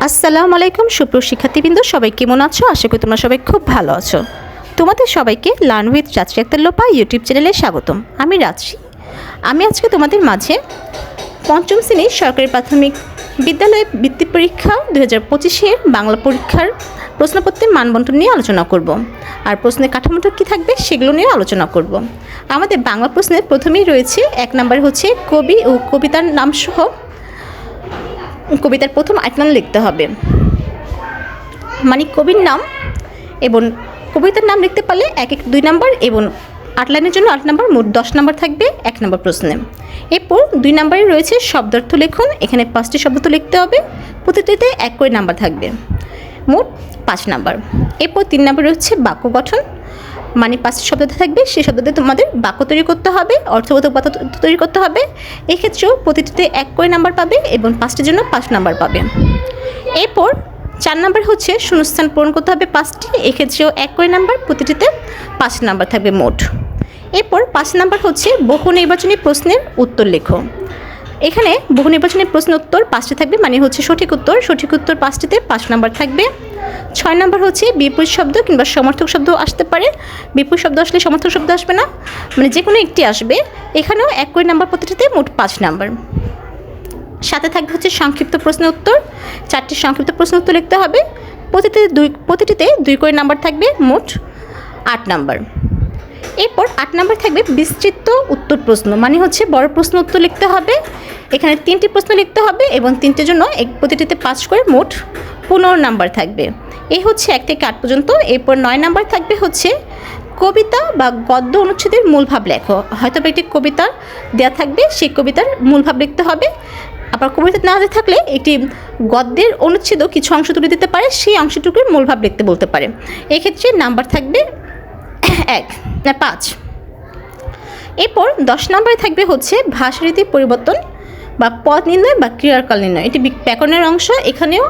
আসসালামু আলাইকুম সুপ্রিয় শিক্ষার্থীবৃন্দ, সবাই কেমন আছো? আশা করি তোমরা সবাই খুব ভালো আছো। তোমাদের সবাইকে learn with Rajashree Akter Lopa YouTube চ্যানেলে স্বাগতম। আমি রাজশ্রী। আমি আজকে তোমাদের মাঝে পঞ্চম শ্রেণীর সরকারি প্রাথমিক বিদ্যালয়ে বৃত্তি পরীক্ষা 2025-এর বাংলা পরীক্ষার প্রশ্নপত্রের মানবন্টন নিয়ে আলোচনা করব। আর প্রশ্নের কাঠামোটা কী থাকবে সেগুলো নিয়ে আলোচনা করব। আমাদের বাংলা প্রশ্নের প্রথমেই রয়েছে 1 নম্বর হচ্ছে কবি ও কবিতার নামসহ কবিতার প্রথম 8 লাইন লিখতে হবে। মানে কবির নাম এবং কবিতার নাম লিখতে পারলে 2 নম্বর এবং 8 লাইনের জন্য 8 নম্বর, মোট 10 নম্বর থাকবে 1 নম্বর প্রশ্নে। এরপর 2 নম্বরে রয়েছে শব্দার্থ লেখন। এখানে 5টি শব্দ লিখতে হবে, প্রতিটিতে 1 করে নাম্বার থাকবে, মোট 5 নম্বর। এরপর 3 নম্বরে হচ্ছে বাক্য গঠন। মানে 5টি শব্দ থাকবে, সেই শব্দতে তোমাদের বাক্য তৈরি করতে হবে, অর্থবোধক বাক্য তৈরি করতে হবে। এক্ষেত্রেও প্রতিটিতে 1 করে নাম্বার পাবে এবং 5টির জন্য 5 নাম্বার পাবে। এরপর 4 নম্বর হচ্ছে শূন্যস্থান পূরণ করতে হবে 5টি, এক্ষেত্রেও 1 করে নাম্বার, প্রতিটিতে 5 নাম্বার থাকবে মোট। এরপর 5 নম্বর হচ্ছে বহু নির্বাচনী প্রশ্নের উত্তর লেখো। এখানে বহু নির্বাচনী প্রশ্নের উত্তর 5টি থাকবে, মানে হচ্ছে সঠিক উত্তর 5টিতে 5 নাম্বার থাকবে। 6 নম্বর হচ্ছে বিপরীত শব্দ কিংবা সমর্থক শব্দ আসতে পারে। বিপরীত শব্দ আসলে সমর্থক শব্দ আসবে না, মানে যে কোনো একটি আসবে। এখানেও 1 করে নাম্বার, প্রতিটিতে মোট 5 নাম্বার। সাথে থাকবে হচ্ছে সংক্ষিপ্ত প্রশ্নের উত্তর। 4টি সংক্ষিপ্ত প্রশ্ন উত্তর লিখতে হবে, প্রতিটিতে 2 করে নাম্বার থাকবে, মোট 8 নাম্বার। এরপর 8 নাম্বার থাকবে বিস্তৃত উত্তর প্রশ্ন। মানে হচ্ছে বড় প্রশ্ন উত্তর লিখতে হবে। এখানে 3টি প্রশ্ন লিখতে হবে এবং 3টির জন্য প্রতিটিতে 5 করে, মোট 15 নাম্বার থাকবে। এই হচ্ছে 1 থেকে 8 পর্যন্ত। এরপর 9 নাম্বার থাকবে হচ্ছে কবিতা বা গদ্য অনুচ্ছেদের মূল ভাব লেখো। হয়তো একটি কবিতা দেওয়া থাকবে, সেই কবিতার মূল ভাব লিখতে হবে। আবার কবিতা না থাকলে একটি গদ্যের অনুচ্ছেদও কিছু অংশ তুলে দিতে পারে, সেই অংশটুকুর মূল ভাব লিখতে বলতে পারে। এক্ষেত্রে নাম্বার থাকবে 5। এরপর 10 নম্বরে থাকবে হচ্ছে ভাষারীতি পরিবর্তন বা পদ নির্ণয় বা ক্রিয়াকাল নির্ণয়। এটি ব্যাকরণের অংশ। এখানেও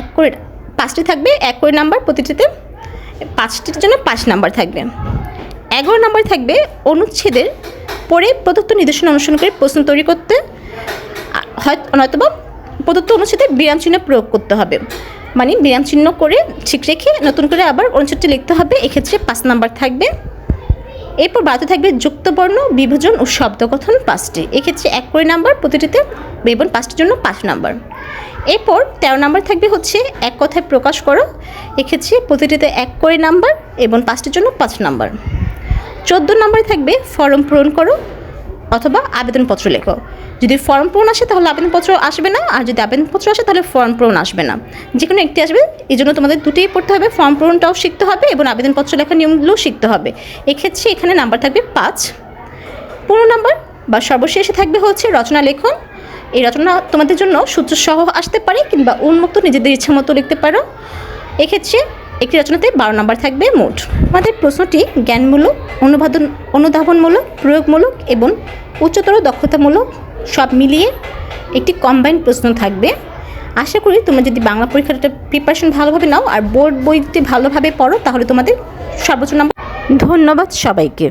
1 করে 5টি থাকবে, 1 করে নাম্বার, প্রতিটিতে 5টির জন্য 5 নাম্বার থাকবে। 11 নম্বর থাকবে অনুচ্ছেদের পরে প্রদত্ত নির্দেশনা অনুসরণ করে প্রশ্ন তৈরি করতে, নয়তোবা প্রদত্ত অনুচ্ছেদে বিরাম চিহ্ন প্রয়োগ করতে হবে। মানে বিরাম চিহ্ন করে ঠিক রেখে নতুন করে আবার অনুচ্ছেদটি লিখতে হবে। এক্ষেত্রে 5 নাম্বার থাকবে। এরপর 12তে থাকবে যুক্তবর্ণ, বিভাজন ও শব্দগঠন 5টি। এক্ষেত্রে 1 করে নাম্বার, প্রতিটিতে এবং 5টির জন্য 5 নাম্বার। এরপর 13 নাম্বার থাকবে হচ্ছে এক কথায় প্রকাশ করো। এক্ষেত্রে প্রতিটিতে 1 করে নাম্বার এবং 5টির জন্য 5 নাম্বার। 14 নম্বরে থাকবে ফর্ম পূরণ করো অথবা আবেদনপত্র লেখো। যদি ফর্ম পূরণ আসে তাহলে আবেদনপত্র আসবে না, আর যদি আবেদনপত্র আসে তাহলে ফর্ম পূরণ আসবে না। যে কোনো একটি আসবে। এই জন্য তোমাদের দুটোই পড়তে হবে, ফর্ম পূরণটাও শিখতে হবে এবং আবেদনপত্র লেখার নিয়মগুলোও শিখতে হবে। এক্ষেত্রে এখানে নাম্বার থাকবে 5। 15 নাম্বার বা সর্বশেষে থাকবে হচ্ছে রচনা লেখন। এই রচনা তোমাদের জন্য সূত্রসহ আসতে পারে কিংবা উন্মুক্ত নিজেদের ইচ্ছা মতো লিখতে পারো। এক্ষেত্রে একটি রচনাতে 12 নাম্বার থাকবে মোট। আমাদের প্রশ্নটি জ্ঞানমূলক, অনুধাবনমূলক, প্রয়োগমূলক এবং উচ্চতর দক্ষতামূলক সব মিলিয়ে একটি কম্বাইন্ড প্রশ্ন থাকবে। আশা করি তোমরা যদি বাংলা পরীক্ষাটা প্রিপারেশন ভালোভাবে নাও আর বোর্ড বইটি ভালোভাবে পড়ো তাহলে তোমাদের সর্বোচ্চ নাম্বার। ধন্যবাদ সবাইকে।